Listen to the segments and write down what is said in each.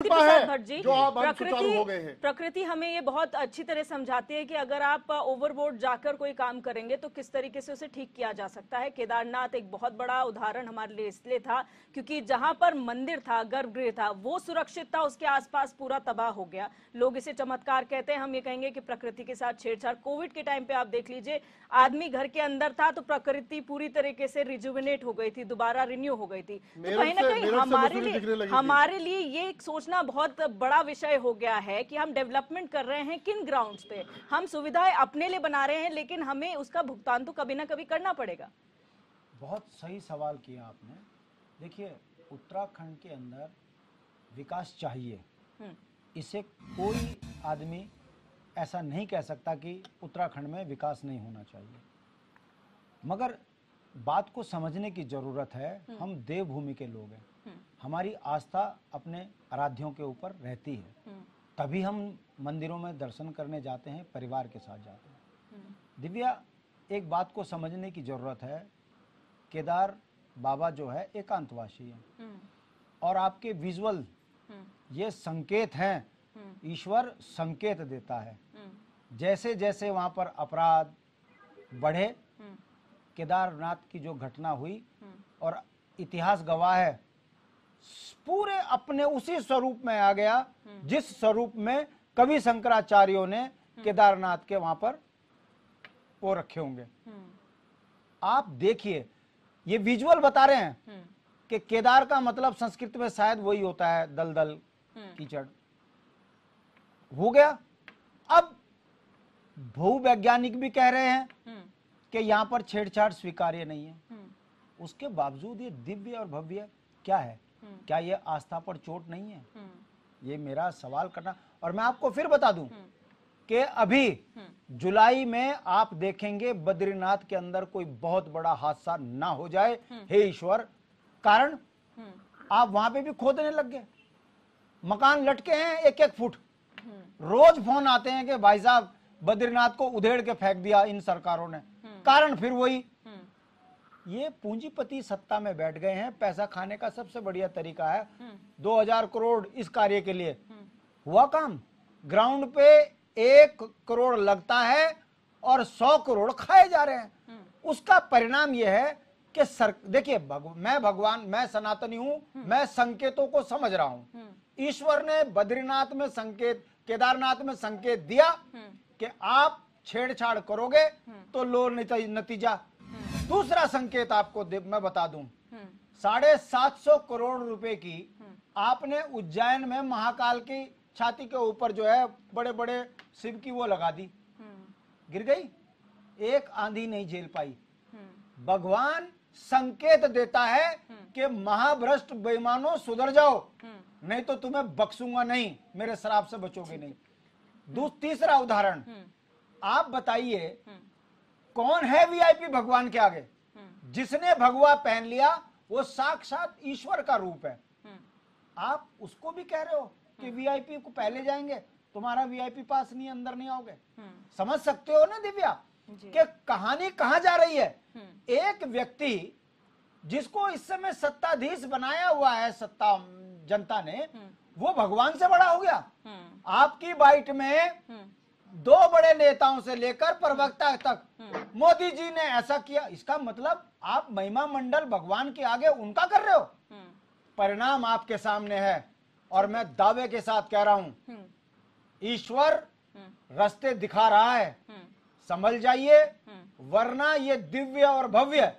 प्रसाद भट्ट जी, जो आप सुचारू हो गए हैं। प्रकृति हमें ये बहुत अच्छी तरह समझाती है कि अगर आप ओवरबोर्ड जाकर कोई काम करेंगे तो किस तरीके से उसे ठीक किया जा सकता है। केदारनाथ एक बहुत बड़ा उदाहरण हमारे लिए इसलिए था क्योंकि जहां पर मंदिर था, गर्भगृह था, वो सुरक्षित था, उसके आसपास पूरा तबाह हो गया। लोग इसे चमत्कार कहते हैं, हम ये कहेंगे कि प्रकृति के साथ छेड़छाड़। कोविड के टाइम पे आप देख लीजिए, आदमी घर के अंदर था तो प्रकृति पूरी तरीके से रिजुविनेट हो गई थी, दोबारा रिन्यू हो गई थी। तो कहीं ना कहीं हमारे लिए ये एक सोचना बहुत बड़ा विषय हो गया है कि हम डेवलपमेंट कर रहे हैं किन ग्राउंड्स पे। हम सुविधाएं अपने लिए बना रहे हैं, लेकिन हमें उसका भुगतान तो कभी ना कभी करना पड़ेगा। बहुत सही सवाल किया आपने। देखिए, उत्तराखंड के अंदर विकास चाहिए, इसे कोई आदमी ऐसा नहीं कह सकता कि उत्तराखंड में विकास नहीं होना चाहिए, मगर बात को समझने की जरूरत है। हम देवभूमि के लोग हैं, हमारी आस्था अपने आराध्यों के ऊपर रहती है, तभी हम मंदिरों में दर्शन करने जाते हैं, परिवार के साथ जाते हैं। दिव्या, एक बात को समझने की जरूरत है, केदार बाबा जो है एकांतवासी है और आपके विजुअल ये संकेत हैं, ईश्वर संकेत देता है। जैसे जैसे वहां पर अपराध बढ़े, केदारनाथ की जो घटना हुई और इतिहास गवाह है, पूरे अपने उसी स्वरूप में आ गया जिस स्वरूप में कवि शंकराचार्यों ने केदारनाथ के वहां पर वो रखे होंगे। आप देखिए, ये विजुअल बता रहे हैं कि केदार का मतलब संस्कृत में शायद वही होता है, दलदल कीचड़ हो गया। अब भूवैज्ञानिक भी कह रहे हैं कि यहां पर छेड़छाड़ स्वीकार्य नहीं है, उसके बावजूद ये दिव्य और भव्य क्या है? क्या ये आस्था पर चोट नहीं है? ये मेरा सवाल करना। और मैं आपको फिर बता दूं कि अभी जुलाई में आप देखेंगे बद्रीनाथ के अंदर कोई बहुत बड़ा हादसा ना हो जाए, हे ईश्वर। कारण आप वहां पे भी खोदने लग गए, मकान लटके हैं 1-1 फुट। रोज फोन आते हैं कि भाई साहब बद्रीनाथ को उधेड़ के फेंक दिया इन सरकारों ने। कारण फिर वही, ये पूंजीपति सत्ता में बैठ गए हैं। पैसा खाने का सबसे बढ़िया तरीका है 2000 करोड़ इस कार्य के लिए हुआ काम, ग्राउंड पे 1 करोड़ लगता है और 100 करोड़ खाए जा रहे हैं। उसका परिणाम यह है कि देखिए, मैं सनातनी हूं, मैं संकेतों को समझ रहा हूं। ईश्वर ने बद्रीनाथ में संकेत, केदारनाथ में संकेत दिया कि आप छेड़छाड़ करोगे तो लो नतीजा। दूसरा संकेत आपको मैं बता दूं, 750 करोड़ रुपए की आपने उज्जैन में महाकाल की छाती के ऊपर जो है बड़े बड़े शिव की वो लगा दी, गिर गई, एक आंधी नहीं झेल पाई। भगवान संकेत देता है कि महाभ्रष्ट बेईमानों सुधर जाओ, नहीं तो तुम्हें बख्शूंगा नहीं, मेरे श्राप से बचोगे नहीं। तीसरा उदाहरण, आप बताइए कौन है वीआईपी भगवान के आगे? जिसने भगवा पहन लिया वो साक्षात ईश्वर का रूप है। आप उसको भी कह रहे हो कि वीआईपी को पहले जाएंगे, तुम्हारा वीआईपी पास नहीं, अंदर नहीं आओगे। समझ सकते हो ना दिव्या कि कहानी कहां जा रही है? एक व्यक्ति जिसको इस समय सत्ताधीश बनाया हुआ है सत्ता जनता ने, वो भगवान से बड़ा हो गया। आपकी बाइट में 2 बड़े नेताओं से लेकर प्रवक्ता तक मोदी जी ने ऐसा किया, इसका मतलब आप महिमा मंडल भगवान के आगे उनका कर रहे हो। परिणाम आपके सामने है और मैं दावे के साथ कह रहा हूं, ईश्वर रास्ते दिखा रहा है, संभल जाइए, वरना ये दिव्य और भव्य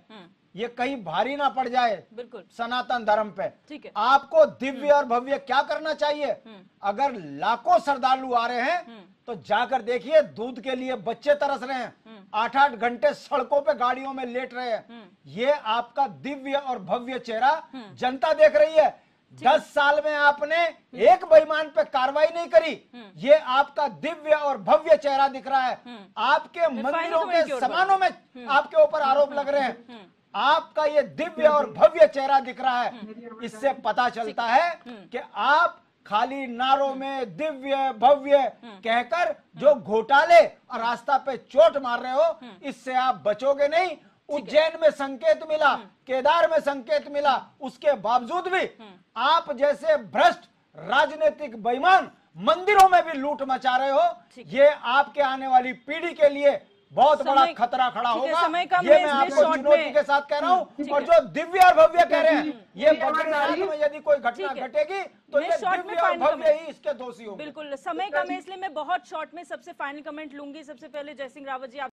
ये कहीं भारी ना पड़ जाए बिल्कुल सनातन धर्म पे। ठीक है, आपको दिव्य और भव्य क्या करना चाहिए? अगर लाखों श्रद्धालु आ रहे हैं तो जाकर देखिए, दूध के लिए बच्चे तरस रहे हैं, 8-8 घंटे सड़कों पे गाड़ियों में लेट रहे हैं। ये आपका दिव्य और भव्य चेहरा जनता देख रही है। 10 साल में आपने एक बेईमान पे कार्रवाई नहीं करी, ये आपका दिव्य और भव्य चेहरा दिख रहा है। आपके मंदिरों के सामानों में आपके ऊपर आरोप लग रहे हैं, आपका ये दिव्य और भव्य चेहरा दिख रहा है। इससे पता चलता है कि आप खाली नारों में दिव्य भव्य कहकर जो घोटाले और रास्ता पे चोट मार रहे हो, इससे आप बचोगे नहीं। उज्जैन में संकेत मिला, केदार में संकेत मिला, उसके बावजूद भी आप जैसे भ्रष्ट राजनीतिक बेईमान मंदिरों में भी लूट मचा रहे हो, ये आपके आने वाली पीढ़ी के लिए बहुत बड़ा खतरा खड़ा होगा। ये मैं आपको चुनौती के साथ कह रहा हूँ। और जो दिव्य और भव्य कह रहे हैं, ये बद्रीनाथ में यदि कोई घटना घटेगी तो ये दिव्य और भव्य ही इसके दोषी होंगे। बिल्कुल, समय कम है इसलिए मैं बहुत शॉर्ट में सबसे फाइनल कमेंट लूंगी। सबसे पहले जय सिंह रावत जी,